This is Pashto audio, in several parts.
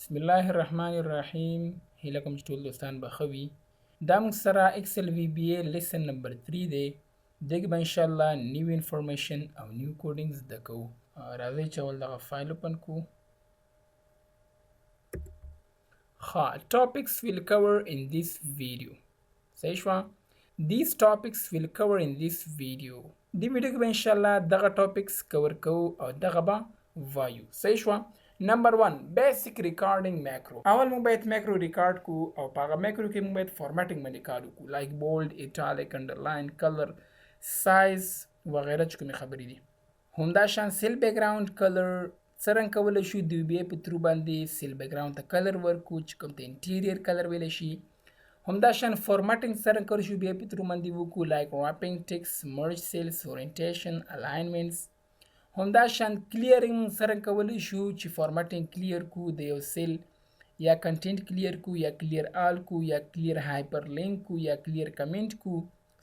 بسم الله الرحمن الرحیم. هیله کوم چې ټول دوستان به ښه وي. دا موږ سره اکسل VBA لیسن نمبر 3 دی. دغه به انشاءالله نیو انفارمیشن او نیو کوډینګ زده کوو. راځئ چې اول دغه فایل اوپن کړو. Topics will cover in this video. صحیح شوه؟ These topics will cover in this video. دې ویډیو کې به انشاءالله دغه ټاپکس کور کوو او دغه به وایو. صحیح شوه؟ نمبر 1 بیسیک ریکارډینګ میکرو. اول موږ باید میکرو ریکارډ کو او په هغه میکرو کې موږ باید فارمټینګ باندې کار وکړو، لایک بولډ، ایټالیک، انډرلاین، کلر، سایز وغیره چې کومې خبرې دي. همداشان سیل بیکګراوند کلر څرنګه کولی شو د VBA په ترو باندې سیل بیکګراوند ته کلر ورکړو چې کوم ته انټیریر کلر ویلی شي. همداشان فارمټینګ څرنګه کولی شو VBA په ترو باندې وکړو، لایک ریپینګ ټیکس، مرج سیلز، اورینټیشن، الاینمنټس. همداشان کلیرینګ څرنګه کولی شو چې فارمټینګ کلیر کو د یو سیل یا کنټینټ کلیر کو یا کلیر آل کو یا کلیر هایپر لینک کو یا کلیر کمنټ کو.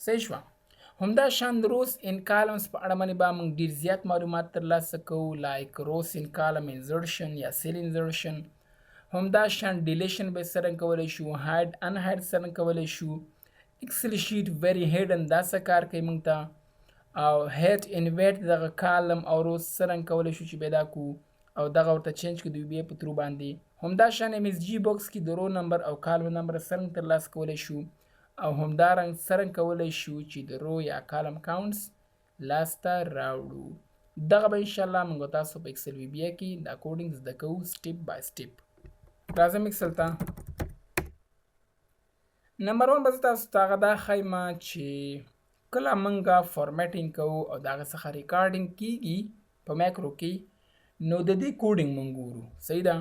صحیح شوه؟ همداشان روز ان کالمز په اړه باندې به موږ ډیر زیات معلومات ترلاسه کوو، لایک روز ان کالم انزرشن یا سیل انزرشن. همداشان ډیلیشن به څرنګه کولی شو، هاید ان هاید څرنګه کولی شو. اکسل شیټ ویری هیډن دا څه کار کوي موږ ته، او هیټ انویټ دغه کالم او روز څرنګه کولی شو چې پیدا کو او دغه ورته چینج کړو د VBA په ترو باندې. همداشان MSG باکس کې د رو نمبر او کالم نمبر څرنګه ترلاسه کولی شو او همدارنګ څرنګه کولی شو چې د رو یا کالم کاونټس لاسته راوړو. دغه به انشاءالله موږ تاسو په اکسل VBA کې دا کوډینګ زده کوو سټیپ بای سټیپ. راځم اکسل ته. نمبر 1 به زه تاسو ته هغه دا ښیم چې کله موږ فارمټینګ کوو او د هغه څخه ریکارډینګ کیږي په میکرو کې، نو د دې کوډینګ موږ ګورو. صحیح ده؟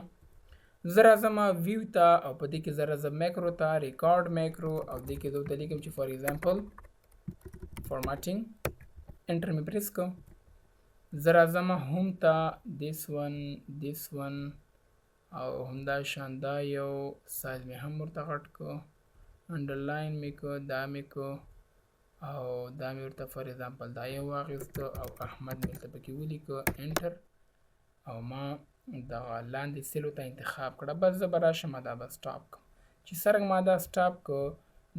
زه راځم ویو ته او په دې کې زه راځم میکرو ته، ریکارډ میکرو، او دې کې زه ورته لیکم چې فار ایگزامپل فارمټینګ. انټر مې پریس کړ. زه راځم هوم ته، دیس ون او همداشان دا یو سایز مې هم ورته غټ کړ، انډرلاین مې کړ، دا مې کړ او دا مې ورته فار ایگزامپل دا یو واخیسته او احمد مې ورته پکې ولیکه، انټر، او ما دغه لاندې سیلو ته انتخاب کړه. بس زه به راشم دا به سټاپ کړم. چې څرنګه ما دا سټاپ کړ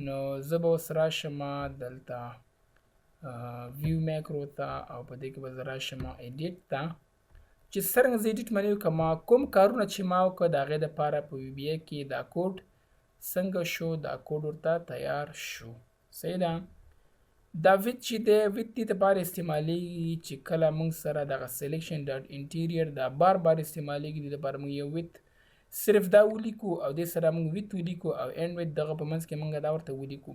نو زه به اوس راشم دلته ویو میکرو ته او په دې کې به زه راشم ایډیټ ته. چې څرنګه زه ایډیټ باندې وکړم کوم کارونه چې ما وکړه د هغې دپاره په VBA کې دا کوډ څنګه شو، دا کوډ ورته تیار شو. صحیح ده؟ دا ویت چې دی ویت دې دپاره استعمالیږي چې کله موږ سره دغه سلیکشن ډاټ انټیریر دا بار استعمالیږي، دې دپاره موږ یو ویت صرف دا ولیکو او دې سره موږ ویت ولیکو او اینډ ویت دغه په منځ کې موږ دا ورته ولیکو.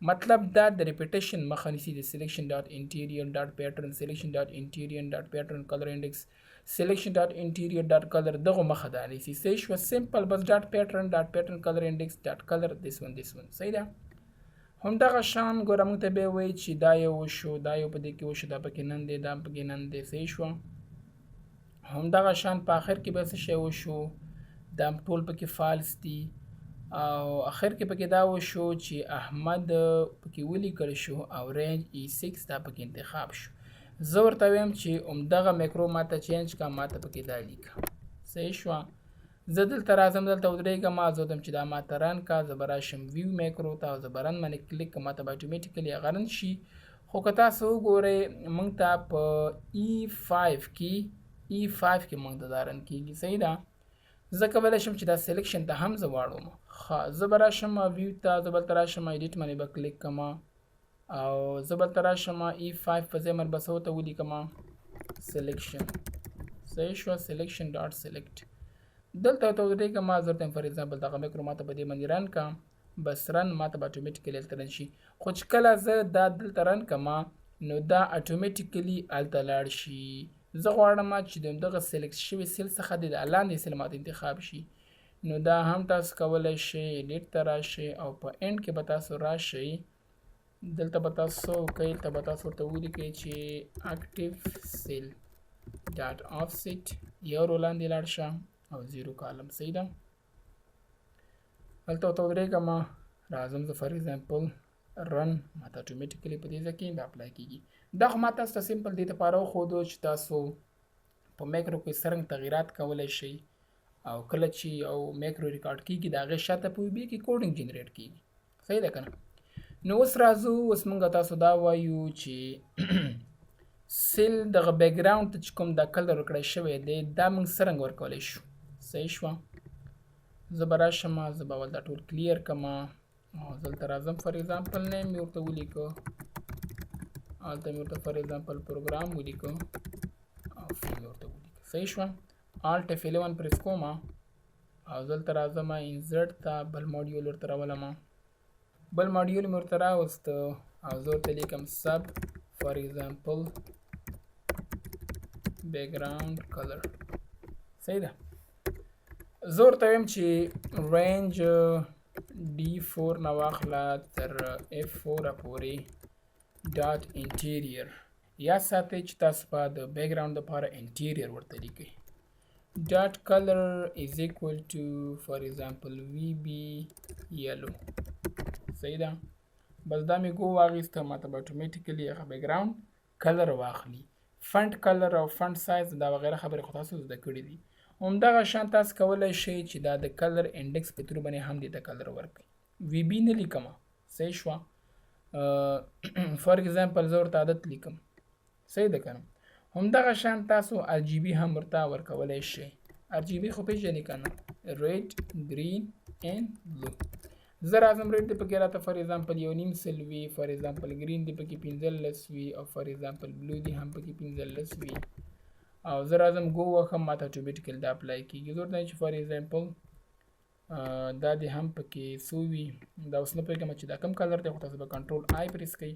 مطلب دا د ریپیټیشن مخه نیسي. د سلیکشن ډاټ انټیریر ډاټ پیټرن، سلیکشن ډاټ انټیریر ډاټ پیټرن کلر انډیکس، سلیکشن ډاټ انټیریر ډاټ کلر دغه مخه دا نیسي. صحیح شوه؟ سمپل بس ډاټ پیټرن کلر انډیکس ډاټ کلر دیس ون. صحیح ده؟ همدغه شان ګوره موږ ته بیا وایي چې دا یو وشو، دا یو په دې کې وشو، دا پکې نن دی، دا پکې نن دی. صحیح شوه؟ همدغه شان په آخر کې به څه شی وشو، دا ټول پکې فالس دي او آخر کې پکې دا وشو چې احمد پکې ولیکل شو او رینج E6 دا پکې انتخاب شو. زه ورته وایم چې همدغه میکرو ما ته چینج کړه، ما ته پکې دا لیکه. صحیح شوه؟ زه دلته راځم، دلته ودرېږم، زه وایم چې دا ما ته رن کا. زه به راشم ویو میکرو ته او زه به رن باندې کلیک کړم، ما ته به اټومیټیکلي هغه رن شي. خو که تاسو وګورئ موږ ته په E5 کې موږ ته دا رن کېږي. صحیح ده؟ زه کولی شم چې دا سلیکشن ته هم زه واړوم. زه به راشم ویو ته، زه به دلته راشم ایډیټ باندې به کلیک کړم او زه به دلته راشم E5 په ځای باندې به څه ورته ولیکم، سلیکشن. صحیح شوه؟ سلیکشن ډاټ سلیکټ. دلته ورته ودرېږم، زه ورته فار ایگزامپل دغه میکرو ما ته په دې باندې رن کړم، بس رن ما ته به اټومیټیکلي هلته رن شي. خو چې کله زه دا دلته رن کړم نو دا اټومیټیکلي هلته لاړ شي. زه غواړم چې د همدغه سلیکټ شوي سیل څخه د لاندې سیل ما ته انتخاب شي. نو دا هم تاسو کولی شئ ایډیټ ته راشئ او په اینډ کې به تاسو راشئ، دلته به تاسو کوئ، دلته به تاسو ورته ولیکئ چې اکټیو سیل ډاټ آفسیټ یو رو لاندې لاړ شه او 0 کالم. صحیح ده؟ هلته ورته ودرېږم، راځم زه فار ایگزامپل رن، ما ته اټومیټیکلي په دې ځای کې دا اپلای کېږي. دا خو ما تاسو ته سمپل دې دپاره وښودو چې تاسو په میکرو کې څرنګه تغییرات کولی شئ او کله چې او میکرو ریکارډ کیږي دا غي شاته په VBA کې کوډینګ جنریټ کیږي. صحیح ده کنه؟ نو اوس راځو اوس موږ تاسو دا وایو چې سیل دغه بیک ګراوند ته چې کوم دا کلر ورکړی شوی دی دا موږ څرنګه ورکولی شو. صحیح شوه؟ زه به راشم زه به اول دا ټول کلیر کړم او دلته راځم فار ایگزامپل نیم مې ورته ولیکه، هلته مې ورته فار ایگزامپل پروګرام ولیکه او فی مې ورته ولیکه. صحیح شوه؟ الټ F11 پریس کوم او دلته راځم انزرټ ته بل ماډیول ورته راولم، بل ماډیول مې ورته راوسته او زه ورته لیکم سب فار ایگزامپل بیکګراوند کلر. صحیح ده؟ زه ورته وایم چې رینج D4 نه واخله تر F4 پورې ډاټ انټیریر، یا ساتئ چې تاسو په د بیکګراوند لپاره انټیریر ورته لیکئ. dot color is equal to for example VB yellow. صحیح ده؟ بس دا مې گو واغیسته ماته به اتومیټیکلی هغه بیکګراوند کلر واخلي. فنټ کلر او فنټ سایز دا وغیره خبرې خو تاسو زده کړي دي. همدغه شان تاسو کولی شئ چې دا د کلر انډکس په تور باندې هم دې ته کلر ورکړئ. VB نه لیکم. صحیح شوه؟ فار ایگزامپل زه ورته عادت لیکم. صحیح ده که نه؟ همدغه شان تاسو RGB هم ورته ورکولی شئ. RGB خو پېژنئ که نه؟ ریډ، ګرین اینډ بلو. زه راځم ریډ دې پکې راته فار ایگزامپل 1.5 سل وي، فار ایگزامپل ګرین دې پکې 15 وي او فار ایگزامپل بلو دې هم پکې 15 وي او زه راځم ګو وهم ماته اتومیټیکل دا اپلای کېږي. زه ورته وایم چې فار ایگزامپل دا دې هم پکې څو وي، دا اوس نه پوهېږم چې دا کوم کلر دی خو تاسو به کنټرول آی پریس کوئ.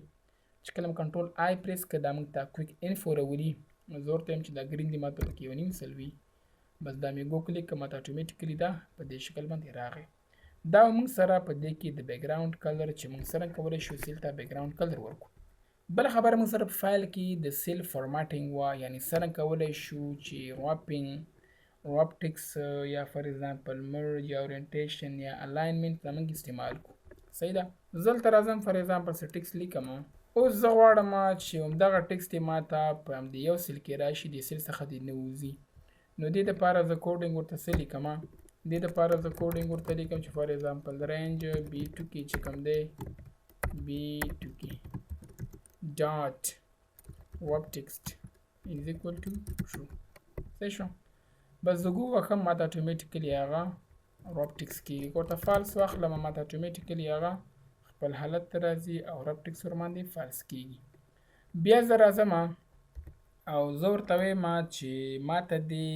چې کله م کنټرول آی پریس کړه دا موږ ته کویک انفو راولي. زه ورته وایم چې دا ګرین دې ماته پکې 1.5 سل وي، بس دا مې ګو کلیک کړه ماته اتومیټیکلی دا په دې شکل باندې راغی. دا موږ سره په دې کې د بیکګراوند کلر چې موږ سره کولی شو سیل ته بیکګراوند کلر ورکړو. بل خبره موږ سره په فایل کې د سیل فارماټینګ وه، یعنی سره کولی شو چې راپ ټکس یا فار ایگزامپل مرج یا اورینټیشن یا الاینمنټ زموږ استعمال کړو. صحیح ده؟ زه دلته راځم فار ایگزامپل څه ټکس لیکم. اوس زه غواړم چې همدغه ټکس دې ماته په همدې یو سیل کې راشي، د سیل څخه دې نه وځي. نو دې دپاره زه کوډینګ ورته څه لیکم؟ دې دپاره زه کوډینګ ورته لیکم چې فار ایگزامپل رینج B2 کې چې کوم دی B2 کې dot web text is equal to true. صحیح شو؟ بس زه ګو وکړم ماته اتومیټیکلی هغه web text کېږي. که ورته فالس واخلم ماته اتومیټیکلی هغه خپل حالت ته راځي او web text ورباندې فالس کېږي. بیا زه راځم او زه ورته وایم چې ماته دې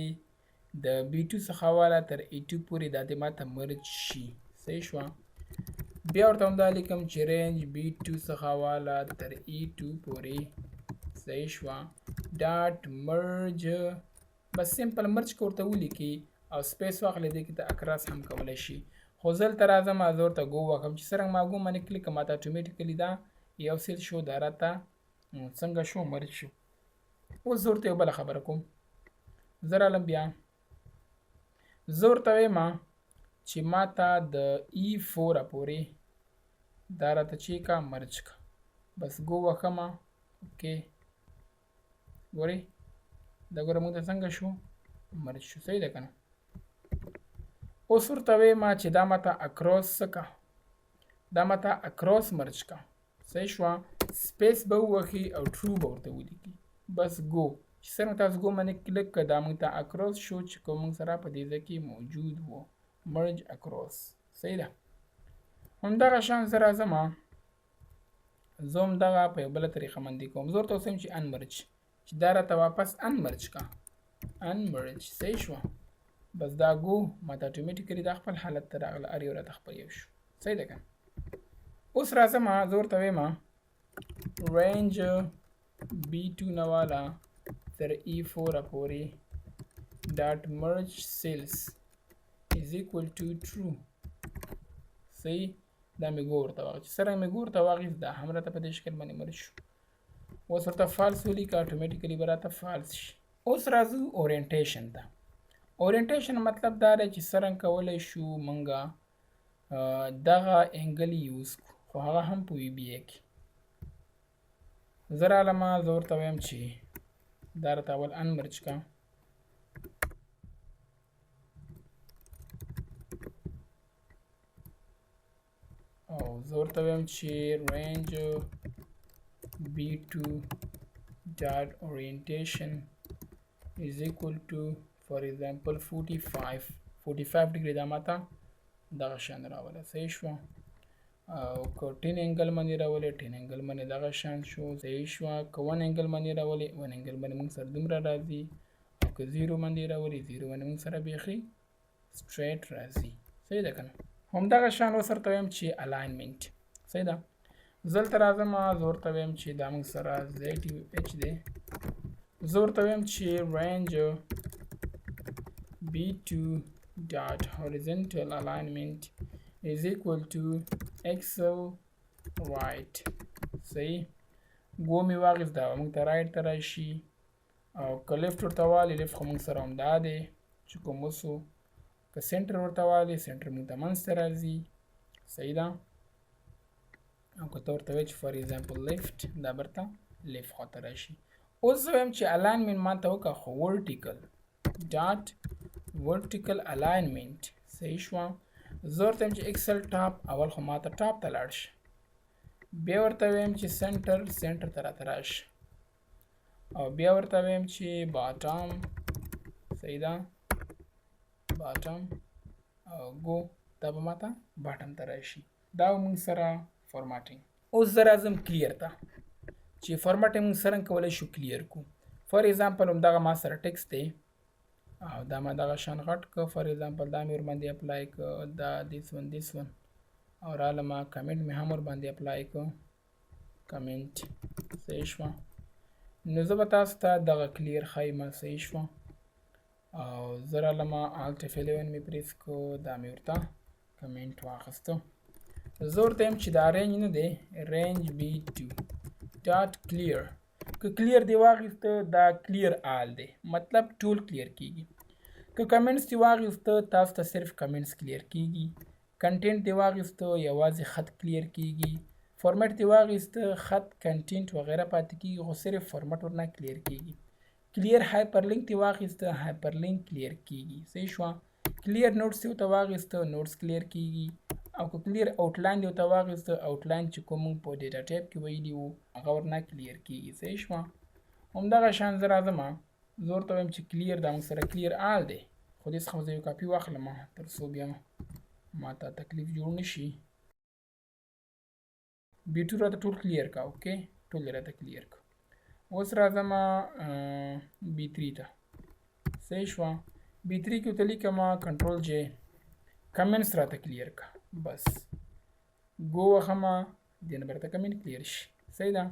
د B2 څخه واله تر E2 پورې دا دې ماته مرج شي. صحیح شوه؟ بیا ورته همدا لیکم چې رینج B2 څخه واله تر E2 پورې. صحیح شوه؟ ډاټ مرج، بس سمپل مرج که ورته ولیکي او سپیس واخلې دې کې ته اکراس هم کولی شي. خو زه دلته راځم زه ورته ګو وکړم چې څرنګه ما ګو باندې کلیک کړم ماته اتومیټیکلي دا یو سیل شو، دا راته څنګه شو مرج شو. اوس زه ورته یو بله خبره کوم. زه رالم بیا زه ورته وایم چې ماته د E4 پورې دا راته چې کا مرج کا، بس ګو وکړم. اوکې ګورئ دا ګوره موږ ته څنګه شو مرج شو. صحیح ده که نه؟ اوس ورته وایم چې دا ماته اکراس څه کا، دا ماته اکراس مرج کا. صحیح شوه؟ سپیس به ووهي او ټرو به ورته ولیکي. بس ګو چې څرنګه تاسو ګو باندې کلیک کړه دا موږ ته اکراس شو چې کوم موږ سره په دې ځای کې موجود و، مرج اکراس. صحیح ده؟ همدغه شان زه راځم زه همدغه په یو بله طریقه باندې کوم. زه ورته اوس وایم چې انمرج، چې دا راته واپس انمرج کا، انمرج. صحیح شوه؟ بس دا ګو ماته اتومیټیکلي دا خپل حالت ته راغله، هر یو راته خپل یو شو. صحیح ده که نه؟ اوس راځم زه ورته وایم رینج B2 نه واله تر E4 پورې ډاټ مرج سیلز is equal to true. صحیح؟ دا مې ګو ورته واغېست، چې څرنګه مې ګو ورته واغېست دا هم راته په دې شکل باندې مرج شو. اوس ورته فالس ولیکه اتومیټیکلي به راته فالس شي. اوس راځو اورینټیشن ته. اورینټیشن مطلب دا دی چې څرنګه کولی شو موږ دغه انګل یوز کړو، خو هغه هم په VBA کې. زه رالم زه ورته وایم چې دا راته اول انمرج کا، او زه ورته وایم چې range b2 dot orientation is equal to for example 45 degree دا ماته دغه شان راوله. صحیح شو. او که 10 انګل باندې راولې 10 انګل باندې دغه شان شو. صحیح شو. که 1 انګل باندې راولې 1 انګل باندې موږ سره دومره راځي، او که 0 باندې راولې 0 باندې موږ سره بیخي سټریټ راځي. صحیح ده کنه. همدغه شان اوس ورته وایم چې الاینمنت. صحیح ده. زه دلته راځم، زه ورته وایم چې دا موږ سره ZH دی. زه ورته وایم چې range b2 dot horizontal alignment is equal to excel right. صحیح. ګو مې واخیست، دا موږ ته رایټ ته راشي، او که لیفټ ورته والي لیفټ خو موږ سره همدا دی چې کوم وسو. که سنټر ورته والي سنټر موږ ته منځ ته راځي. صحیح ده. او که ته ورته وایې چې فار ایگزامپل لیفټ، دا برته لیفټ خواته راشي. اوس زه وایم چې الاینمنټ ما ته وکړه خو ورټیکل ډاټ ورټیکل الاینمنټ. صحیح شوه. زه ورته وایم چې ایکسل ټاپ اول خو ما ته ټاپ ته لاړ شه، بیا ورته وایم چې سنټر ته راته راشه، او بیا ورته وایم چې باټم. صحیح ده. باټم او ګو، دا به ما ته باټم ته راشي. دا موږ سره فارمټینګ. اوس زه راځم کلیر ته چې فارمټینګ موږ څرنګه کولی شو کلیر کو. فار ایگزامپل همدغه ما سره ټکسټ دی، او دا ما دغه شان غټ که. فار ایگزامپل دا مې ورباندې اپلای که، دا دیس ون، او رالم کمنټ مې هم ورباندې اپلای که، کمنټ. صحیح شوه. نو زه به تاسو ته دغه کلیر ښایم. صحیح شوه. او زه رالم الټ F11 مې پریس که، دا مې ورته کمنټ واخیسته. زه ورته یم چې دا رینج نه دی، رینج b2 ډاټ کلیر. که کلیر دی واخیسته دا کلیر آل دی، مطلب ټول کلیر کیږي. که کمنټس دی واخیسته تاسو ته صرف کمنټس کلیر کیږي. کنټینټ دی واخیسته یوازې خط کلیر کیږي. فارمټ دی واخیسته خط کنټینټ وغیره پاتې کیږي، خو صرف فارمټ ورنه کلیر کیږي. کلیر هایپرلینک دی واخیسته هایپرلینک کلیر کیږي. صحیح شوه. کلیر نوټس دی ورته واخیسته نوټس کلیر کیږي. او که کلیر آوټلاین دی ورته واخیسته آوټلاین چې کوم موږ په ډیټا ټایپ کې ویلي وو هغه ورنه کلیر کیږي. صحیح شوه. همدغه شان زه راځم، زه ورته وایم چې کلیر دا موږ سره کلیر آل دی، خو دې څخه به زه یو کاپي واخلم تر څو بیا ما ته تکلیف جوړ نه شي. B2 راته ټول کلیر کا. اوکې، ټول راته کلیر کا. اوس راځم B3 ته. صحیح شوه. B3 کې ورته لیکم کنټرول جې، کمنټس راته کلیر کا. بس ګو وهم، دې نه به راته کمنټ کلیر شي. صحیح ده.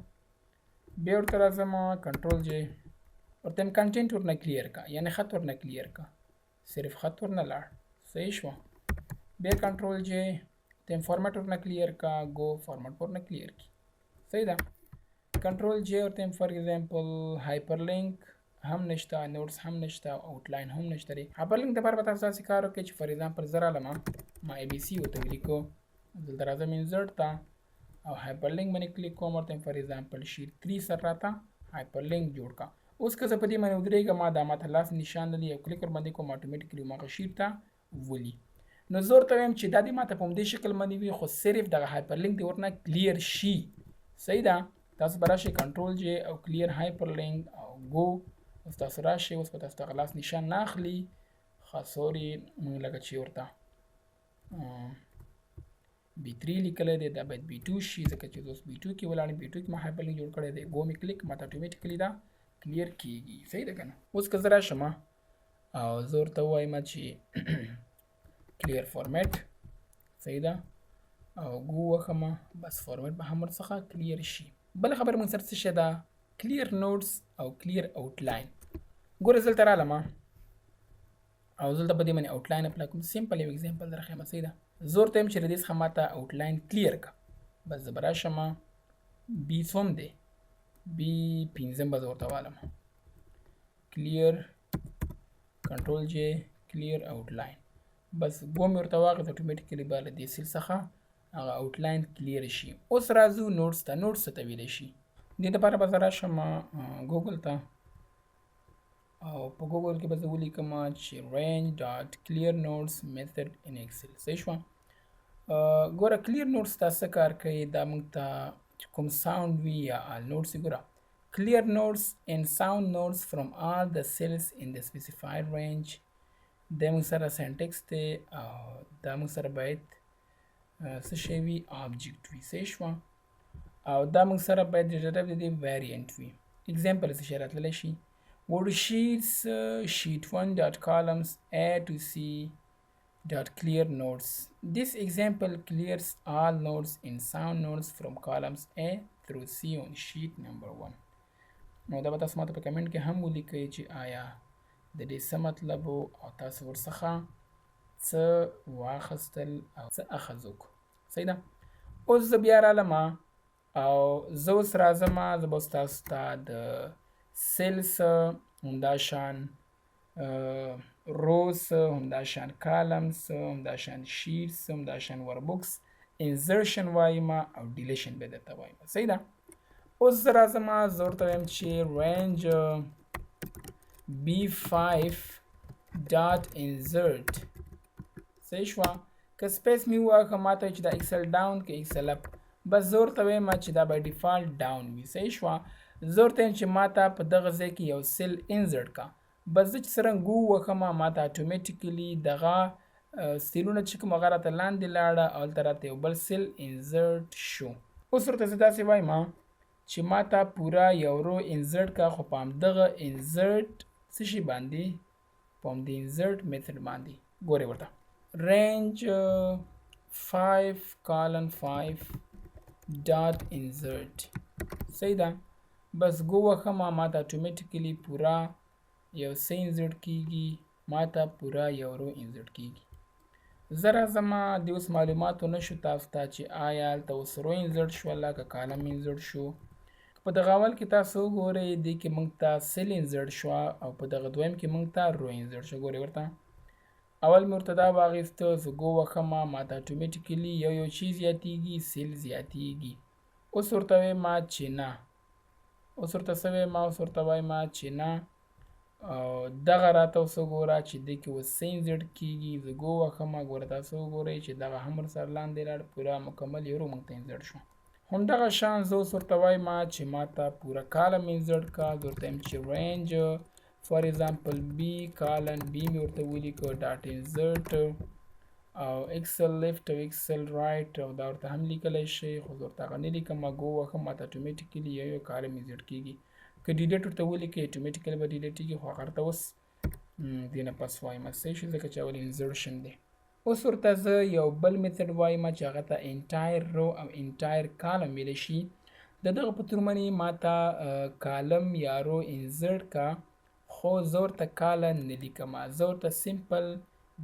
بیا ورته راځم کنټرول جې، ورته یم کنټینټ ورنه کلیر کا، یعنې خط ورنه کلیر کا، صرف خط ورنه لاړ. صحیح شوه. بیا کنټرول جې ورته یم فارمټ ورنه کلیر کا، ګو فارمټ ورنه کلیر کی. صحیح ده. کنټرول جې ورته یم فار ایگزامپل هایپرلینک هم نشته، نوټس هم نشته، آوټلاین هم نشته دی. هایپرلینک دپاره به تاسو داسې کار وکړئ چې فار ایگزامپل زه رالم ما ABC ورته ولیکو، دلته راځم انسرټ ته او هایپرلینک باندې کلیک کوم، ورته فار ایگزامپل شیټ 3 سره راته هایپرلینک جوړ کا. اوس که زه په دې باندې ودرېږم دا ماته لاس نشان نه دی، یو کلیک ورباندې کوم اټومیټیکلي هماغه شیټ ته ولي. نو زه ورته وایم چې دا دې ماته په همدې شکل باندې وي، خو صرف دغه هایپرلینک دې ورنه کلیر شي. صحیح ده. تاسو به راشئ کنټرول جې او کلیر هایپرلینک او ګو. اوس تاسو راشئ، اوس به تاسو ته لاس نشان نه اخلي. ښه سوري، موږ لکه چې ورته B3 لیکلی دی، دا باید B2 شي، ځکه چې اوس B2 کې ولاړم. B2 کې ما هایپرلینک جوړ کړی دی. ګو مې کلیک، ماته اټومیټیکلي دا کلیر کیږي. صحیح ده که نه. اوس که زه راشم او زه ورته ووایم چې کلیر فارمټ. صحیح ده. او ګو وهم، بس فارمټ به هم ورڅخه کلیر شي. بله خبره موږ سره څه شی ده؟ کلیر نوټس او کلیر آوټلاین. ګوره زه دلته رالم او زه دلته په دې باندې آوټلاین اپلای کوم. سمپل یو اگزامپل در ښیم. صحیح ده. زه ورته یم چې له دې څخه ماته آوټلاین کلیر که. بس زه به راشم B څوم دی، B5 به زه ورته والم، کلیر کنټرول جې کلیر آوټلاین. بس ګو مې ورته واخیست، اټومیټیکلي به له دې سیل څخه هغه آوټلاین کلیر شي. اوس راځو نوټس ته. نوټس څه ته ویلی شي؟ دې دپاره به زه راشم ګوګل ته، او په ګوګل کې به زه ولیکم چې رینج ډاټ کلیر نوټس میثډ ان ایکسل. صحیح شوه. ګوره کلیر نوټس دا څه کار کوي دا موږ ته کوم ساوند وي یا نوټس ګوره clear notes and sound notes from all the cells in the specified range دا موږ سره سینټکس دی او دا موږ سره باید څه شی وي object وي صحیح شوه او دا موږ سره باید د ډیټا د دې variant وي example څه شی راتللی شي worksheets sheet 1 dot columns A to C dot clear notes. This example clears all notes in sound notes from columns A through C on sheet number 1. نو دا به تاسو ماته په کمنټ کې هم ولیکئ چې آیا د دې څه مطلب و او تاسو ورڅخه څه واخیستل او څه اخذ وکړو صحیح ده اوس زه بیا رالمه او زه اوس راځمه زه به اوس تاسو ته د سیلس همداشان روز همداشان کالمز همداشان شیټس همداشان وربوکس انزرشن وایم او ډیلیشن به درته وایم صحیح ده اوس زه راځم زه ورته وایم چې رینج B5 dot insert صحیح شوه که سپیس مې وواهه ماته چې دا اکسل ډاون که اکسل اپ بس زه ورته وایم چې دا به ډیفالټ ډاون وي صحیح شوه زه ورته وایم چې ماته په دغه ځای کې یو سیل انزرټ کا بس زه چې څرنګه ووهم ماته اتومیټیکلي دغه سیلونه چې کوم هغه راته لاندې لاړه او هلته راته یو بل سیل انزرټ شو اوس ورته زه داسې وایم چې ماته پوره یو رو انزرټ کا خو په همدغه انزرټ څه شي باندې په همدې انزرټ میتھډ باندې ګورئ ورته range 5 colon 5 dot insert صحیح ده بس گو وخما ماته اتومیټیکلی پورا یو څه انزرټ کیږي ماته پورا یو رو انزرټ کیږي زه راځمه د اوس معلوماتو نشو تاسو ته چې آیا هلته اوس رو انزرټ شوله که کالم انزرټ شو په دغه اول کې تاسو وګورئ دې کې موږ ته سیل انزرټ شوه او په دغه دویم کې موږ ته رو انزرټ شو ګورئ ورته اول مې ورته دا واخیسته زه ګو وخمه ماته اتومیټیکلي یو چیز زیاتیږي سیل زیاتیږي اوس ورته وایم چې نه اوس ورته څه وایم اوس ورته وایم چې نه دغه راته اوس وګوره چې دې کې اوس څه انزرټ کیږي زه ګو وخمه ګوره تاسو وګورئ چې دغه هم ورسره لاندې لاړ پوره مکمل یو رو موږ ته انزرټ شو همدغه شان زه اوس ورته وایم چې ماته پوره کالم انزرټ کا زه ورته وایم چې رینج for example B colon B مې ورته ولیکو ډاټ انزرټ او اکسل لیفت او اکسل رایټ او دا ورته هم لیکلی شي خو زه ورته هغه نه لیکم ګو وهم ماته اتومیټیکلي یو کالم انزرټ کیږي که ډیلیټ ورته ولیکئ اتومیټیکلي به ډیلیټ کیږي خو هغه ورته اوس دې نه پس وایم صحیح شو ځکه چې اول انزرشن دی اوس ورته زه یو بل میتھډ وایم چې هغه ته انټایر رو او انټایر کالم ویلی شي د دغه په ترمنې ماته کالم یا رو انزرټ کا خو زه ورته کاله نه لیکمه زه ورته سمپل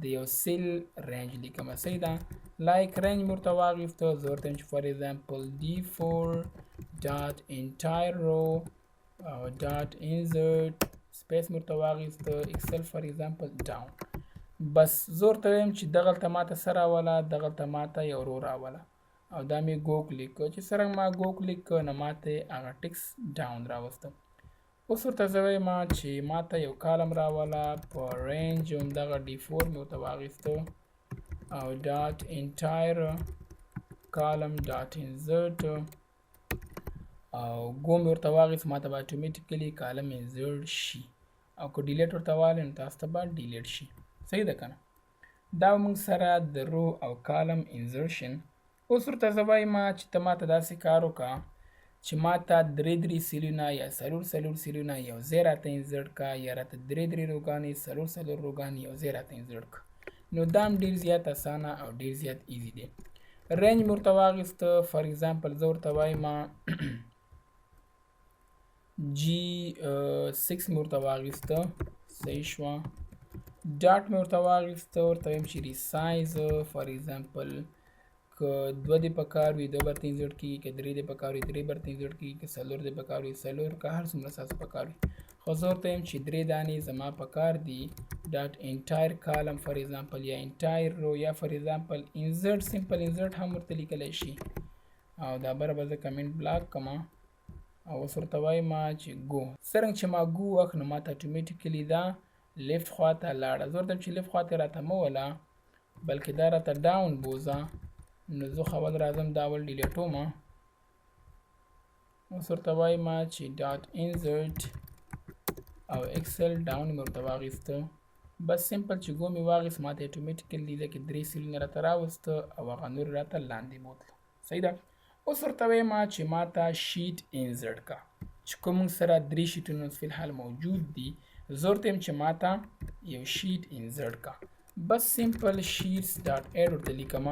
د یو سیل رینج لیکمه صحیح ده لایک رینج مې ورته واخیسته زه ورته وایم چې فار ایگزامپل D4 ډاټ انټایر رو او ډاټ انزرټ سپیس مې ورته واخیسته اکسل فار ایگزامپل ډاون بس زه ورته وایم چې دغلته ماته څه راوله دغلته ماته یو رو راوله او دا مې ګو کلیک کړ چې څرنګه ما ګو کلیک کړ نو ماته هغه ټکس ډاون راوسته اوس ورته زه وایم چې ماته یو کالم راوله په رینج همدغه D4 مې ورته واخیسته او ډاټ انټایر کالم ډاټ انزرټ او ګو مې ورته واخیست ماته به اتومیټیکلي کالم انزرټ شي او که ډیلیټ ورته والی نو تاسو ته به ډیلیټ شي صحیح ده که نه دا موږ سره د رو او کالم انزرشن اوس ورته زه وایم چې ته ماته داسې کار وکړه چې ماته درې سیلونه یا څلور سیلونه یو ځای راته انزرټ کا یا راته درې روګانې څلور روګانې یو ځای راته انزرټ کا نو دا هم ډېر زیات اسانه او ډېر زیات ایزي دی رینج مې ورته واخیسته فار ایگزامپل زه ورته وایم G6 مې ورته واخیسته صحیح شوه ډاټ مې ورته واخیسته ورته وایم چې ریسایز فار ایگزامپل که دوه دې په کار وي دوه برته انزرټ کېږي که درې دې په کار وي درې برته انزرټ کېږي که څلور دې په کار وي څلور که هر څومره ستاسو په کار وي خو زه ورته وایم چې درې دانې زما په کار دي ډاټ انټایر کالم فار ایگزامپل یا انټایر رو یا فار ایگزامپل انزرټ سمپل انزرټ هم ورته لیکلی شي او دا بره به زه کمنټ بلاک کړم او اوس ورته وایم چې ګو څرنګه چې ما ګو وخت نو ماته اتومیټیکلي دا لیفت خواته لاړه زه ورته چې لیفت خواته راته مه وله بلکې دا راته ډاون بوځه نو زه خبر راځم دا ول ډیلیټوم اوس ورته وایم چې ډاټ انسرټ او اکسل ډاون مې ورته واخیسته بس سمپل چې ګو مې واخیست ماته اتوماتیکلی دلته کې 3 سیلونه راته راوسته او هغه نور راته لاندې بوتله صحیح ده اوس ورته وایم چې ماته شیټ انسرټ کا چې کوم سره 3 شیټونه فی الحال موجود دي زه ورته وایم چې ماته یو شیټ انسرټ کا بس سمپل شیټس ډاټ اډ ورته لیکم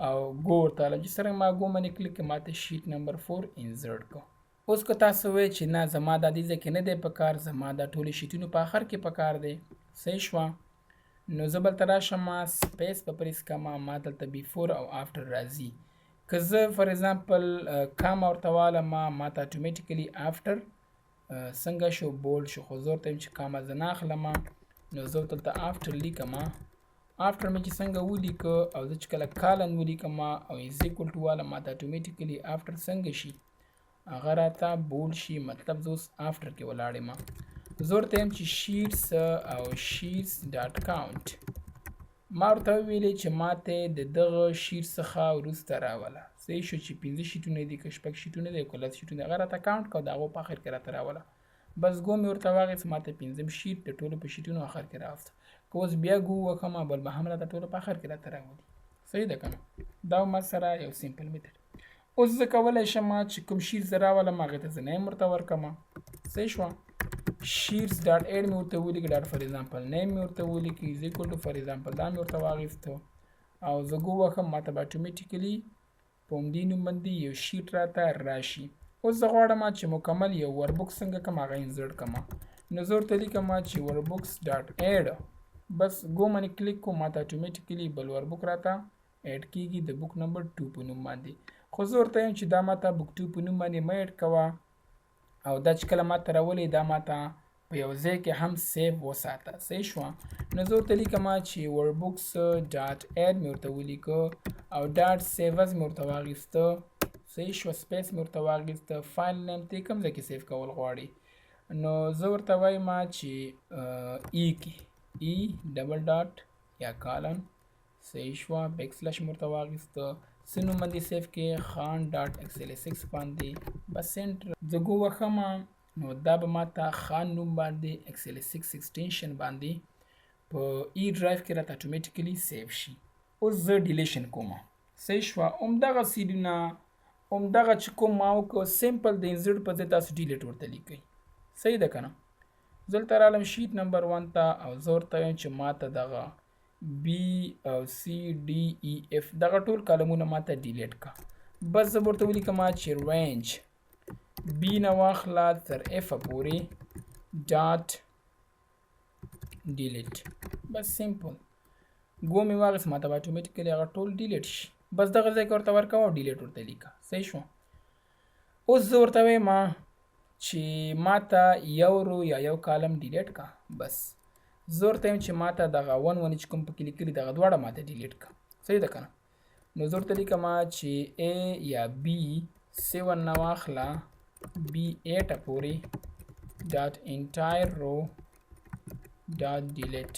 او ګو ورته چې سره ما ګو باندې کلیک ماته شیټ نمبر 4 انسرټ کو اوس که تاسو وایئ چې نه زما دا دې ځای کې نه دی پکار زما دا ټولې شیټونو په آخر کې پکار دی صحیح شوه نو زه بلته راشم سپیس په پریس کوم ما دلته بیفور او آفټر راځي که زه فار ایگزامپل کام ورته والم ماته اتوماتیکلی آفټر څنګه شو بولډ شو خو زه ورته وایم چې کامه زه نه اخلم نو زه دلته آفټر لیکم آفټر مې چې څنګه ولیکه او زه چې کله کالن ولیکم او از ایکول ټو والم ماته اتوماتیکلی آفټر څنګه شي هغه راته بولډ شي مطلب زه اوس آفټر کې ولاړ یم زه ورته وایم چې شیټس او شیټس ډاټ کاونټ ما ورته وویلې چې ماته د دغه شیټ څخه وروسته راوله صحیح شو چې 5 شیټونه دي که 6 شیټونه دي که 10 شیټونه هغه راته کاونټ کړه د هغو په آخر کې راته راوله بس ګو مې ورته واخیست ماته 5 شیټ د ټولو په شیټونو آخر کې راوسته که اوس بیا ګو وکړم بل به هم راته ټولو په آخر کې راته راولي صحیح ده که نه دا ما سره یو سمپل میتډ اوس زه کولی شم چې کوم شیټ زه راولم هغې ته زه نیم ورته ورکړم صحیح شوه شیټس ډاټ اډ مې ورته ولیکي ډاټ فار ایگزامپل نیم مې ورته ولیکي از ایکول ټو فار ایگزامپل دا مې ورته واخیسته او زه ګو وکړم ماته به اتوماتیکلي په همدې نوم باندې یو شیټ راته راشي اوس زه غواړم چې مکمل یو وربوکس څنګه کړم هغه انسرټ کړم نو زه ورته لیکم چې وربوکس ډاټ اډ بس ګو باندې کلیک کوم ماته اتوماتیکلي بل وربوک راته اډ کیږي د بوک نمبر 2 په نوم باندې خو زه ورته وایم چې دا ماته بوک 2 په نوم باندې مه اډ کوه او دا چې کله ماته راولي دا ماته په یو ځای کې هم سیو وساته صحیح شوه نو زه ورته لیکم چې وربوکس ډاټ اډ مې ورته ولیکه او ډاټ سیوز مې ورته واخیسته صحیح شوه سپیس مې ورته واخیسته فایل نیم ته کوم ځای کې سیو کول غواړي نو زه ورته وایم چې ای کې ای ډبل ډاټ یا کالن صحیح شوه بیک سلیش مې ورته واخیسته څه نوم باندې سیف کې خان ډاټ ایکسل 6 باندې بس سنټر زه ګو وښم نو دا به ماته خان نوم باندې ایکسل 6 ایکسټینشن باندې په ای ډرایو کې راته اتوماتیکلی سیف شي اوس زه ډیلیشن کوم صحیح شوه همدغه سیډونه همدغه چې کوم ما وکړه سمپل د انسرټ په ځای تاسو ډیلیټ ورته لیکئ صحیح ده که نه زه دلته رالم شیټ نمبر 1 ته او زه ورته وایم چې ماته دغه بی او سی ډي ای اف دغه ټول کالمونه ماته ډیلیټ کا بس زه ورته ولیکم چې رینج بی نه واخله تر اف پورې ډاټ ډیلیټ بس سمپل ګو مې واخیست ماته به اتوماتیکلی هغه ټول ډیلیټ شي بس دغه ځای کې ورته ورکوه او ډیلیټ ورته لیکه صحیح شو اوس زه ورته وایم چې ماته یو رو یا یو کالم ډیلیټ کا بس زه ورته وایم چې ماته دغه 1 چې کوم پکې لیکلي دغه دواړه ماته ډیلیټ کا صحیح ده که نه نو زه ورته لیکم چې ا یا بی 7 نه واخله بی 8 پورې ډاټ انټایر رو ډاټ ډیلیټ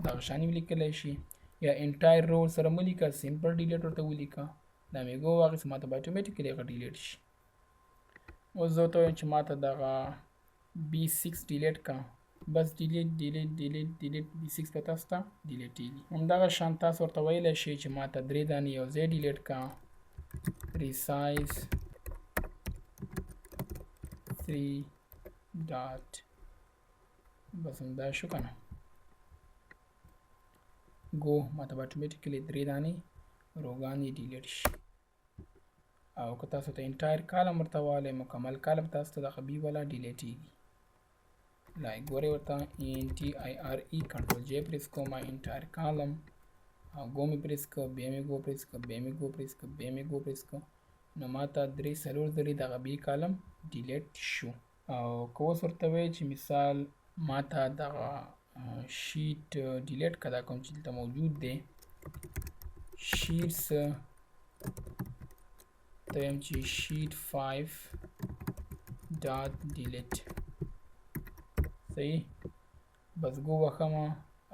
دغه شانې ولیکلی شي یا انټایر رو سره مه لیکه سمپل ډیلیټ ورته ولیکه دا مې ګو واخیست ماته به اتوماتیکلی هغه ډیلیټ شي اوس زه ورته وایم چې ماته دغه بی 6 ډیلیټ کا بس ډیلیټ ډیلیټ ډیلیټ ډیلیټ بی 6 به تاسو ته ډیلیټېږي همدغه شان تاسو ورته ویلی شئ چې ماته 3 دانې یو ځای ډیلیټ کا ریسایز 3 ډاټ بس همدا شو که نه ګو ماته به اتوماتیکلی 3 دانې روګانې ډیلیټ شي او که تاسو ته انټایر کالم ورته والی مکمل کالم تاسو ته دغه بي والا ډیلیټېږي لایک ګورئ ورته NTIRE کنټرول جے پریس کوم انټایر کالم او ګو مې پریس کړه بیا مې ګو پریس کړه بیا مې ګو پریس کړه بیا مې ګو پریس کړه نو ماته 3 ځلې دغه بي کالم ډیلیټ شو او که اوس ورته وایي چې مثال ماته دغه شیټ ډیلیټ کړه دا کوم چې دلته موجود دی شیټس ته وایم چې شیټ 5 ډاټ ډیلیټ صحیح بس ګو وښم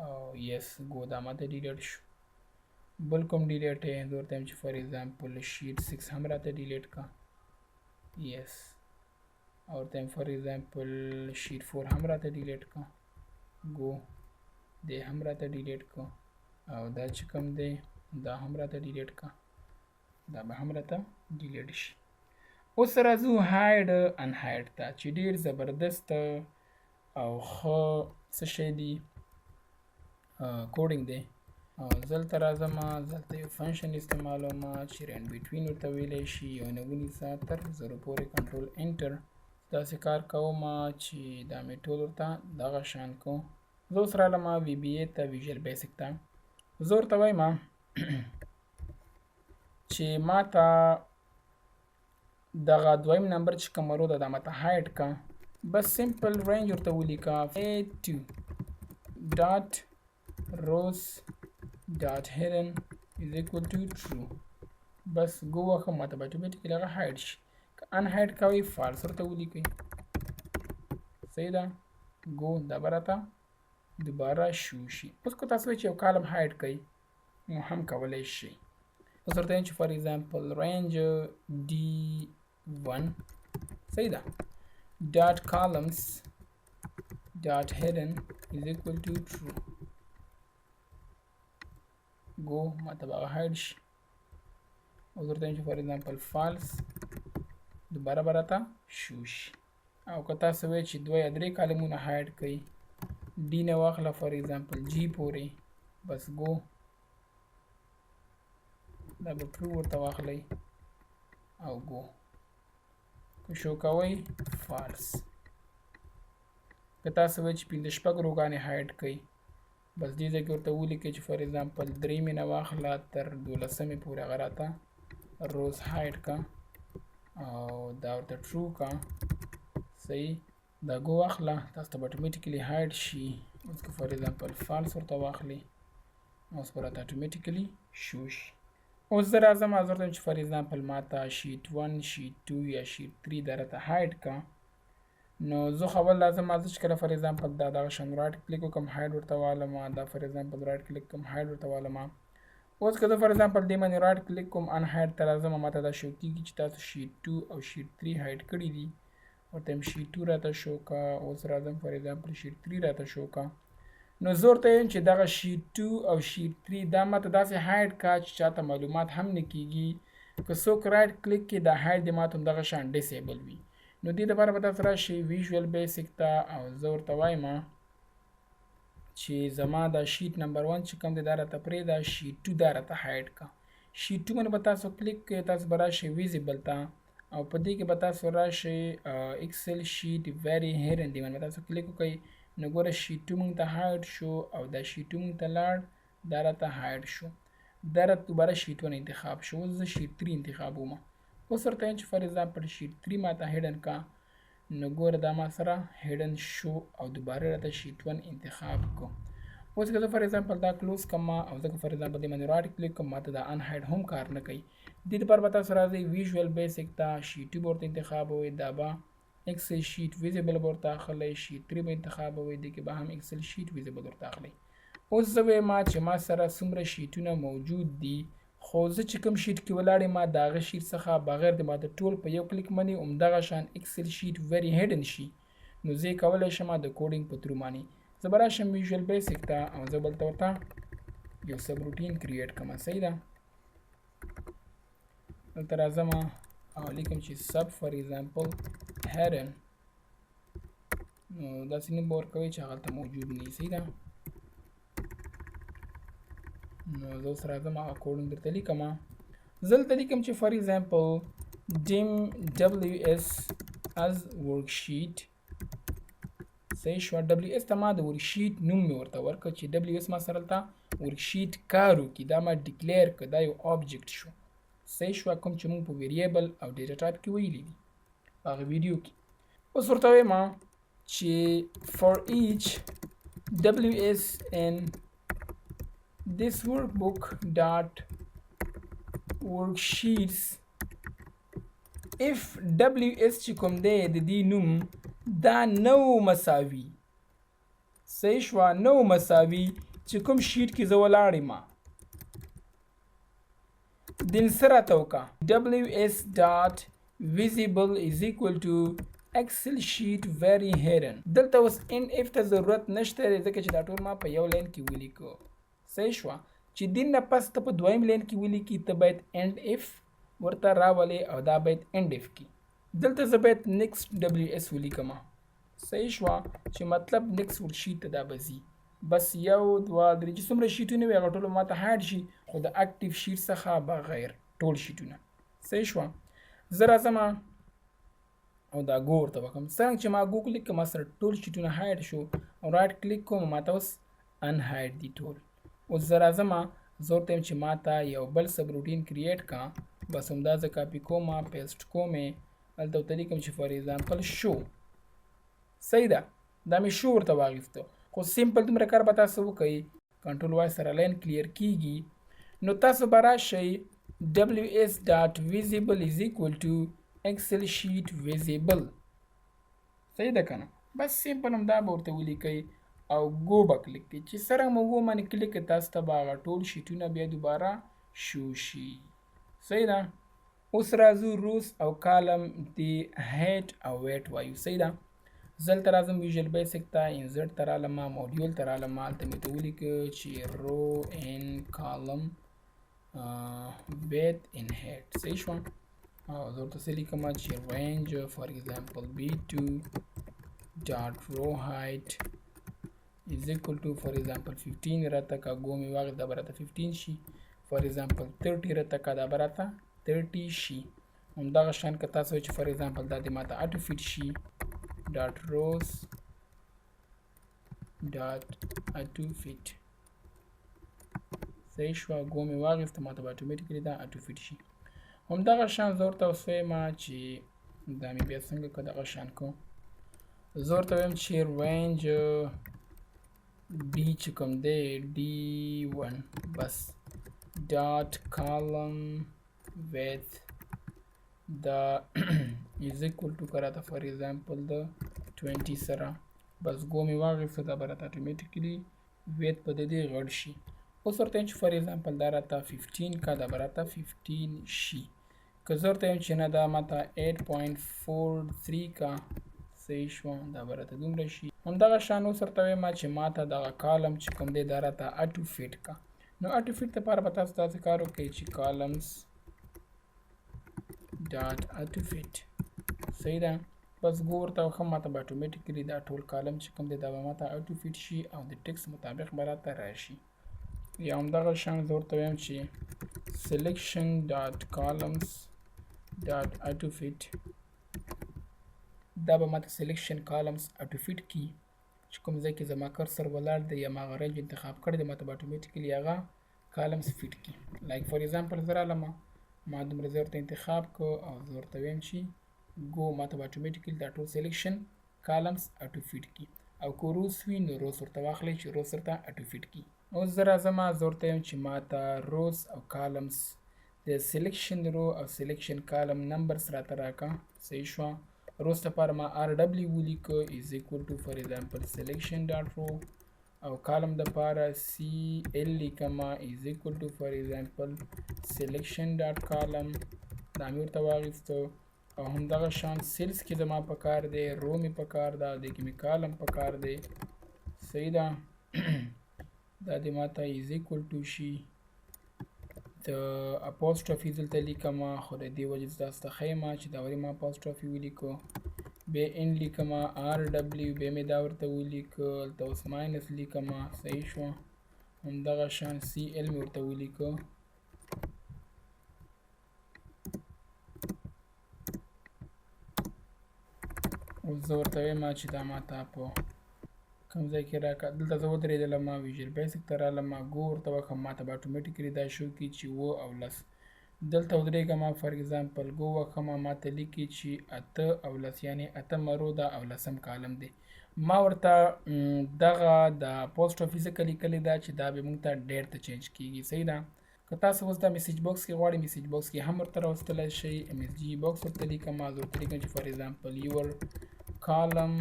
او یس ګو دا ماته ډیلیټ شو بل کوم ډیلیټ یې زه ورته وایم چې فار ایگزامپل شیټ 6 هم راته ډیلیټ کا یس او ورته وایم فار ایگزامپل شیټ 4 هم راته ډیلیټ کا ګو دی هم راته ډیلیټ کا او دا چې کوم دی دا هم راته ډیلیټ کا دا به هم راته ډیلیټ شي. اوس راځو هاید ان هاید ته چې ډیر زبردست او ښه څه شی دی کوډینګ دی. دلته راځم دلته یو فنکشن استعمالوم چې رن بټوین ورته ویلی شي یو نه ونیسه تر 0 پورې کنټرول انټر داسې کار کوم چې دا مې ټول ورته دغه شان کو. زه اوس رالم VBA ته ویژوال بیسک ته زه ورته وایم چې ما ته دغه دویم نمبر چې کوم رو ده دا ماته هایډ کا بس سمپل رینج ورته ولیکه A2 dot rows dot hidden is equal to true بس ګو وخه ماته به اتوماتیکلی هغه هایډ شي. که ان هایډ کوئ فالس ورته ولیکئ صحیح ده ګو دا به راته دوباره شو شي. اوس که تاسو چې یو کالم هایډ کوئ نو هم کولی شئ. اوس ورته وایم چې فار ایگزامپل رینج D1 صحیح ده dot columns dot hidden is equal to true go ماته به هغه هایډ شي. اوس ورته وایم چې فار ایگزامپل فالس دوباره به راته شو شي. او که تاسو وایئ چې دوه یا درې کالمونه هایډ کوئ ډي نه واخله فار ایگزامپل جي پورې بس ګو دا به ټرو ورته واخلئ او ګو که شو کوئ فالس. که تاسو وایئ چې پنځه شپږ روګانې هایډ کوئ بس دې ځای کې ورته ولیکئ چې فار ایگزامپل درې مې نه واخله تر 12مې پورې هغه راته روز هایډ کا او دا ورته ټرو کا صحیح دا ګو واخله تاسو ته به اتوماتیکلی هایډ شي. اوس که فار ایگزامپل فالس ورته واخلئ اوس به راته اتوماتیکلی شو شي. اوس زه راځم زه ورته وایم چې فار ایگزامپل ما ته شیټ 1 شیټ 2 یا شیټ 3 دا راته هایډ کا نو زه خو اول لازم زه چې کله فار ایگزامپل دا دغه شان رایټ کلیک وکړم هایډ ورته والم دا فار ایگزامپل رایټ کلیک کوم هایډ ورته والم. اوس که زه فار ایگزامپل دې باندې رایټ کلیک کوم ان هایډ ته راځم ماته دا شو کېږي چې تاسو شیټ 2 او شیټ 3 هایډ کړي دي ورته وایم شیټ 2 راته شو کا. اوس راځم فار ایگزامپل شیټ 3 راته شو کا نو زه ورته وایم چې دغه شیټ 2 او شیټ 3 دا ماته داسې هایډ کا چې چاته معلومات هم نه کېږي. که څوک رایټ کلیک کړي دا هایډ دې ماته همدغه شان ډسیبل وي. نو دې لپاره به تاسو راشئ ویژوال بیسک ته او زه ورته وایم چې زما دا شیټ نمبر 1 چې کوم دی دا راته پرېږده شیټ 2 دا راته هایډ کا. شیټ 2 باندې به تاسو کلیک کوئ تاسو به راشئ ویزیبل ته او په دې کې به تاسو راشئ ایکسل شیټ ویری هیډن دې باندې به تاسو کلیک وکئ نو ګوره شیټ 2 موږ ته هایډ شو او دا شیټ 2 موږ ته لاړ دا راته هایډ شو دا راته دوباره شیټ 1 انتخاب شو. اوس زه شیټ 3 انتخابوم. اوس ورته وایم چې فار ایگزامپل شیټ 3 ما ته هیډن کا نو ګوره دا ما سره هیډن شو او دوباره راته شیټ 1 انتخاب کو. اوس که زه فار ایگزامپل دا کلوز کړم او زه که فار ایگزامپل دې باندې رایټ کلیک کوم ماته دا ان هایډ هم کار نه کوي. دې لپاره به تاسو راځئ ویژوال بیسک ته شیټ 2 به ورته انتخابوئ دا به ایکسل شیټ ویزیبل به ورته اخلئ شیټ 3 به انتخابوئ دې کې به هم ایکسل شیټ ویزیبل ورته اخلئ. اوس زه وایم چې ما سره څومره شیټونه موجود دي خو زه چې کوم شیټ کې ولاړ یم د هغه شیټ څخه بغیر د ما د ټول په یو کلیک باندې همدغه شان ایکسل شیټ ویری هیډن شي نو زه یې کولی شم د کوډینګ په ترو باندې. زه به راشم ویژوال بیسک ته او زه بلته ورته یو سب روټین کریټ کړم صحیح ده. دلته راځم او لیکم چې سب فار ایگزامپل هیډن نو داسې نوم به ورکوئ چې هغلته موجود نه وي صحیح ده. نو زه اوس راځم هغه کوډینګ درته لیکم. زه دلته لیکم چې فار ایگزامپل dim ws as worksheet صحیح شوه. ws ته ما د ورکشیټ نوم مې ورته ورکړ چې ws ما سره دلته ورکشیټ کار وکړي دا ما ډیکلیر کړ دا یو آبجیکټ شو صحیح شوه کوم چې موږ په ویریبل او ډیټا ټایپ کې ویلي دي په هغه ویډیو کې. اوس ورته وایم چې for each ws in this workbook dot worksheets if ws چې کوم دی د دې نوم دا نو مساوي صحیح شوه نو مساوي چې کوم شیټ کې زه ولاړ یم دین سره توکا ws dot visible is equal to excel sheet very hidden. دلته اوس ان اف ته ضرورت نشته ځکه چې دا ټول ما په یو لین کې ولیکو. صحیح شوه چې دین نه پس ته په دویم لین کې ولیکي ته باید end if ورته راولې او دا باید end if کی. دلته زه باید next ws ولیکم. صحیح شوه چې مطلب next ورشیټ ته دا به ځي. بس یو دوه درې چې څومره شیټونه وي هغه ټول ماته هاید شي خو د اکټیو شیټ څخه بغیر ټول شیټونه. صحیح شوه زه راځم او دا ګو ورته وکړم. څرنګه چې ما ګو کلیک کړم ما سره ټول شیټونه هاید شو او رایټ کلیک کوم ماته اوس انهاید دي ټول. اوس زه راځم زه ورته یم چې ماته یو بل سب روټین کریټ کا. بس همدا زه کاپي کوم پیسټ کوم هلته ورته لیکم چې فار ایگزامپل شو. صحیح ده دا مې شو ورته واخیستو خو سیمپل دومره کار به تاسو وکئ کنټرول وای سره لاین کلیر کیږي نو تاسو به راشئ ws dot visible is equal to excel sheet visible. صحیح ده کنه بس سیمپل همدا به ورته ولیکئ او ګو به کلیک کړئ چې څرنګه مو ګو باندې کلیک کړئ تاسو ته به هغه ټول شیټونه بیا دوباره شو شي. صحیح ده اوس راځو روز او کالم د هیټ او ویټ وایو. صحیح ده زل ته راځم ویژوال بیسک ته انزرټ ته رالم موډیول ته رالم هلته مې ته ولیکه چې رو ان کالم ویت ان هیډ. صحیح شوه او زه ورته څه لیکم چې رینج فار ایگزامپل b2 ډاټ رو هایټ is equal to فار ایگزامپل 15 راته که ګو مې واخیست دا به راته 15 شي. فار ایگزامپل 30 راته که دا به راته 30 شي. همدغه شان که تاسو وایئ چې فار ایگزامپل دا دې ماته اټو فیټ شي dot rows dot auto fit. صحیح شوه ګو مې واخیسته ماته به اتومیټیکلي دا اټو فیټ شي. همدغه شان زه ورته اوس وایم چې دا مې بیا څنګه که دغه شان کو زه ورته وایم چې رینج ډي چې کوم دی D1 بس ډاټ کالم with دا is equal to کراته فار ایگزامپل د 20 سره بس ګو مې واخیسته دا به راته اتومیټیکلي ویت په د دې غړ شي. اوس ورته یم چې فار ایگزامپل دا راته 15 کا دا به راته 15 شي. که زه ورته یم چې نه دا ماته 8.43 کا صحیح شوه دا به راته دومره شي. همدغه شان اوس ورته وایم چې ماته دغه کالم چې کوم دی دا راته اټو فیټ کا. نو اټو فیټ دپاره به تاسو داسې کار وکړئ چې کالمز ډاټ اټو فیټ. صحیح ده بس ګو ورته وښم ماته به اتومیټیکلي دا ټول کالم چې کوم دی دا به ماته اټو فیټ شي او د ټکس مطابق به راته راشي. یا همدغه شان زه ورته وایم چې سلیکشن ډاټ کالمز ډاټ اټو فیټ دا به ماته سلیکشن کالمز اټو فیټ کی چې کوم ځای کې زما کرسر ولاړ دی یا ما هغه رینج انتخاب کړی دی ماته به اتومیټیکلي هغه کالمز فیټ کی. لایک فار ایگزامپل زه رالم ما دومره زه ورته انتخاب کو او زه ورته ویم چې ګو ماته به اتومیټیکلي دا ټول سلیکشن کالمز اټو فیټ کی او که روز وي نو روز ورته واخلئ چې روز ورته اټو فیټ کی. اوس زه راځم زه ورته یم چې ماته روز او کالمز د سلیکشن رو او سلیکشن کالم نمبرز راته راکړه. صحیح شوه روز لپاره ما RW ولیکه is equal to فار ایگزامپل سلیکشن ډاټ رو او کالم دپاره CL لیکمه is equal to فار ایگزامپل سلیکشن ډاټ کالم دا مې ورته واخیستو او همدغه شان سیلز کې زما په کار دی رو مې په کار ده دې کې مې کالم په کار دی. صحیح ده دا دې ماته is equal to شي د اپوسټرافي دلته لیکمه خو د دې وجې زه تاسو ته ښیم چې دا ولې ما اپوسټرافي ولیکو بیا ان لیکمه RW بیا مې دا ورته ولیکه هلته اوس ماینس لیکمه. صحیح شوه همدغه شان CL مې ورته ولیکه اوس زه ورته وایم چې دا ماته په کوم ځای کې راکړه. دلته زه ودرېدلم ویژوال بیسک ته رالم ګو ورته وکړم ماته به اتومیټیکلي دا شو کړي چې 7 او 10. دلته ودرېږم فار ایگزامپل ګو وکړم ماته لیکي چې 8 او 10 یعنې 8 رو ده او 10 کالم دی. ما ورته دغه د پوسټ افیس څخه لیکلې ده چې دا به موږ ته ډېر ته چینج کیږي. صحیح ده که تاسو اوس دا میسیج باکس کې غواړئ میسیج باکس کې هم ورته راوستلی شئ. MSG باکس ورته لیکم زه ورته لیکم چې فار ایگزامپل یور کالم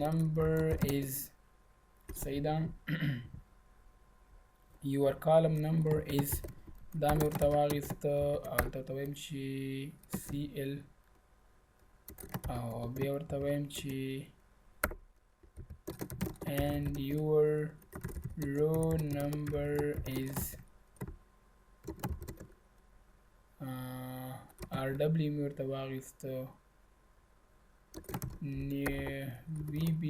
number is صحیح ده your column number is دا مې ورته واخیسته او دلته ورته وایم چې CL او بیا ورته وایم چې and your row number is RW مې ورته واخیسته VB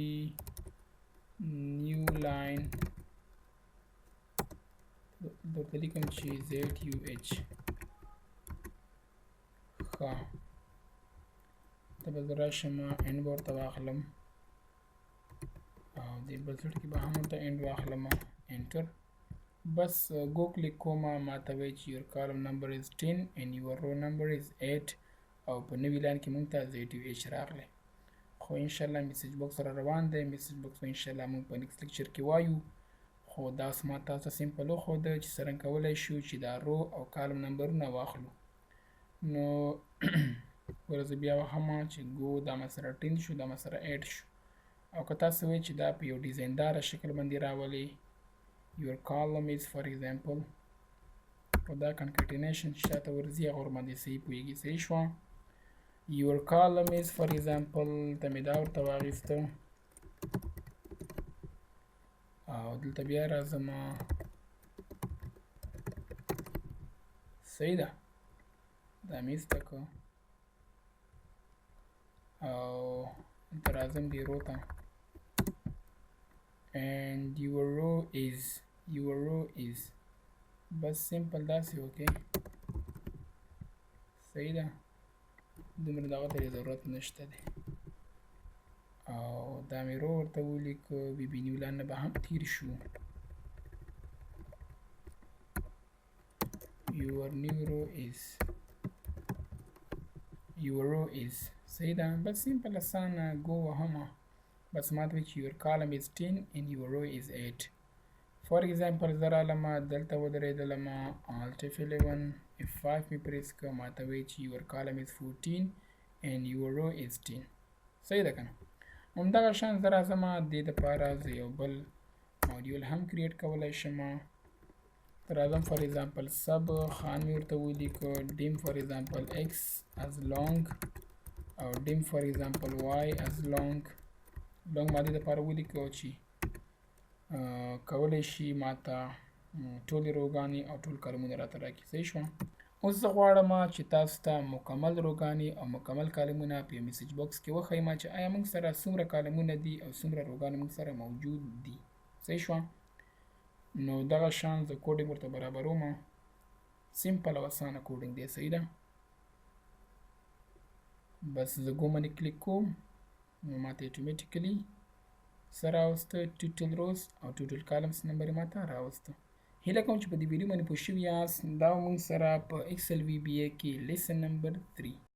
new line دلته لیکم چې ZUH ښه ته به زه راشم end به ورته واخلم او دې بل سټ کې به هم ورته end واخلم enter بس go click کوم ماته وایي چې your column number is 10 and your row number is 8 او په نوي لاین کې مونږ ته ZUH راغلی خو انشاءالله میسج باکس را روان دی میسج باکس به انشاءالله مونږ په نیکست لیکچر کې وایو خو دا ما تاسو سمپل وښوده چې څرنګه کولی شو چې دا رو او کالم نمبرونه واخلو نو ګوره زه بیا وهم چې ګو دا ما سره 10 شو دا ما سره 8 شو او که تاسو وایئ چې دا په یو ډیزاینداره شکل باندې راولئ your column is for example او دا concatenation چې شاته ورځي هغه ورباندې صحیح پوهېږي صحیح شوه your column is for example ته مې دا ورته واخیسته او دلته بیا راځم صحیح ده دا مې ایسته کړه او دلته راځم دې رو ته and your row is بس سمپل داسې وکړئ صحیح ده دومره دغه ته ضرورت نشته دی او دا مې رو ورته ولیکه بي بي نیو لاین نه به هم تیر شو your row is صحیح ده بس سمپل اسانه ګو وهمه بس ماته وایي چې your column is 10 and your row is 8 for example زه رالمه دلته ودرېدلمه alt F11 F5 مې پریس کړه ماته وایي چې your column is 14 and your row is 10 صحیح ده که نه همدغه شان زه راځم دې دپاره زه یو بل ماډیول هم کریټ کولی شم راځم for example sub خان مې ورته ولیکه dim for example x as long او dim for example y as long ما دې دپاره ولیکه چې کولی شي ماته ټولې روګانې او ټول کالمونه راته راکړي صحیح شوه اوس زه غواړم چې تاسو ته مکمل روګانې او مکمل کالمونه په میسج باکس کې وښیم چې آیا موږ سره څومره کالمونه دي او څومره روګانې موږ سره موجود دي صحیح شوه نو دغه شان زه کوډینګ ورته برابروم سمپل او اسانه کوډینګ دی صحیح ده بس زه ګو باندې کلیک کوم نو ماته اتوماتیکلی څه راوسته ټوټل روز او ټوټل کالمز نمبر یې ماته راوسته هیله کوم چې په دې ویډیو باندې پوه شوي یاست دا موږ سره په ایکسل VBA کې لیسن نمبر 3